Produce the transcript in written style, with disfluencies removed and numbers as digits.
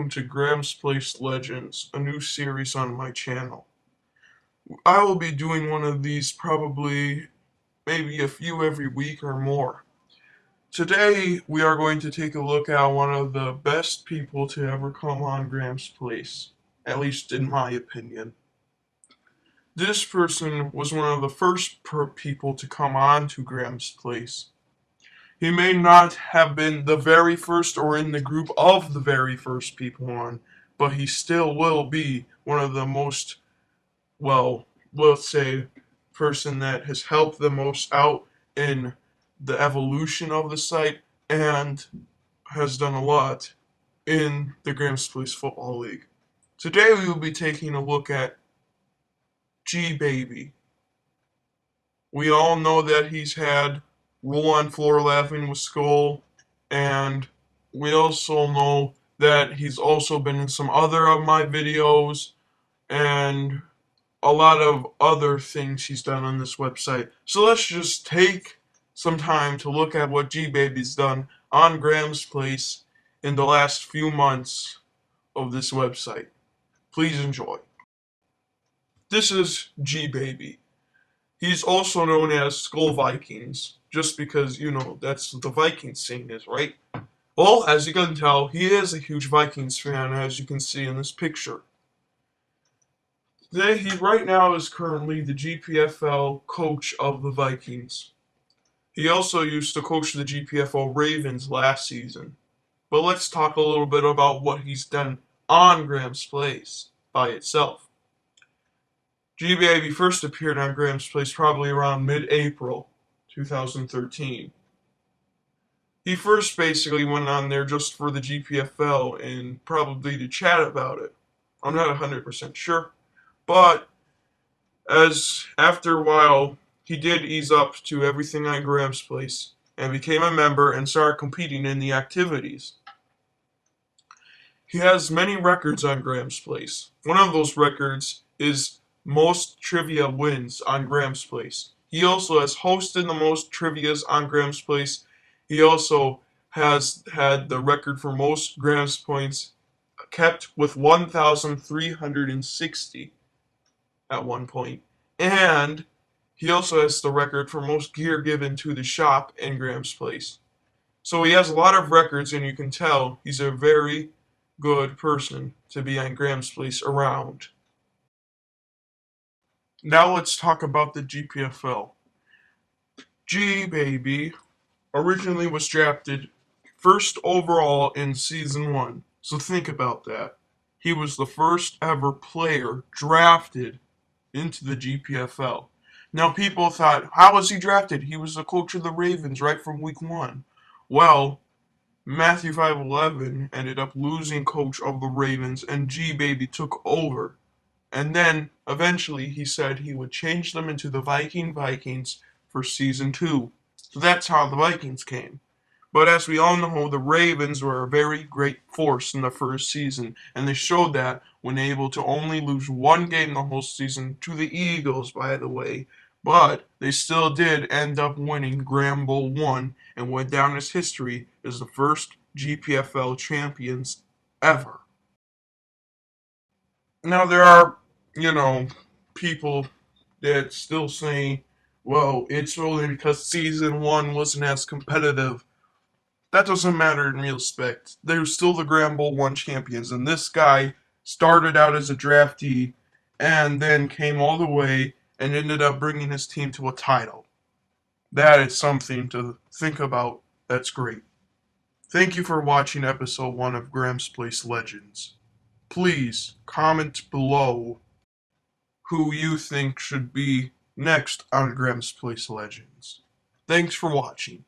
welcome to Graham's Place Legends, a new series on my channel. I will be doing one of these probably maybe a few every week or more. Today we are going to take a look at one of the best people to ever come on Graham's Place, at least in my opinion. This person was one of the first people to come on to Graham's Place. He may not have been the very first or in the group of the very first people on, but he still will be one of the most, well, let's say, person that has helped the most out in the evolution of the site and has done a lot in the Graham's Place Football League. Today we will be taking a look at GBaby. We all know that he's had Roll on Floor Laughing with Skull, and we also know that he's also been in some other of my videos and a lot of other things he's done on this website. So let's just take some time to look at what GBaby's done on Graham's Place in the last few months of this website. Please enjoy. This is GBaby. He's also known as Skull Vikings, just because, you know, that's what the Vikings scene is, right? Well, as you can tell, he is a huge Vikings fan, as you can see in this picture. He right now is currently the GPFL coach of the Vikings. He also used to coach the GPFL Ravens last season. But let's talk a little bit about what he's done on Graham's Place by itself. GBaby first appeared on Graham's Place probably around mid-April 2013. He first basically went on there just for the GPFL and probably to chat about it. I'm not 100% sure, but after a while, he did ease up to everything on Graham's Place and became a member and started competing in the activities. He has many records on Graham's Place. One of those records is most trivia wins on Graham's Place. He also has hosted the most trivias on Graham's Place. He also has had the record for most Graham's points kept with 1,360 at one point. And he also has the record for most gear given to the shop in Graham's Place. So he has a lot of records, and you can tell he's a very good person to be on Graham's Place around. Now let's talk about the GPFL. GBaby originally was drafted first overall in Season 1. So think about that. He was the first ever player drafted into the GPFL. Now people thought, how was he drafted? He was the coach of the Ravens right from week 1. Well, Matthew 5:11 ended up losing coach of the Ravens, and GBaby took over. And then, eventually, he said he would change them into the Vikings for Season 2. So that's how the Vikings came. But as we all know, the Ravens were a very great force in the first season, and they showed that when able to only lose one game the whole season, to the Eagles, by the way. But they still did end up winning Graham Bowl 1 and went down as history as the first GPFL champions ever. Now there are, people that still say, well, it's only because Season 1 wasn't as competitive. That doesn't matter in real respect. They're still the Graham Bowl 1 champions, and this guy started out as a draftee and then came all the way and ended up bringing his team to a title. That is something to think about. That's great. Thank you for watching episode 1 of Graham's Place Legends. Please comment below who you think should be next on Graham's Place Legends. Thanks for watching.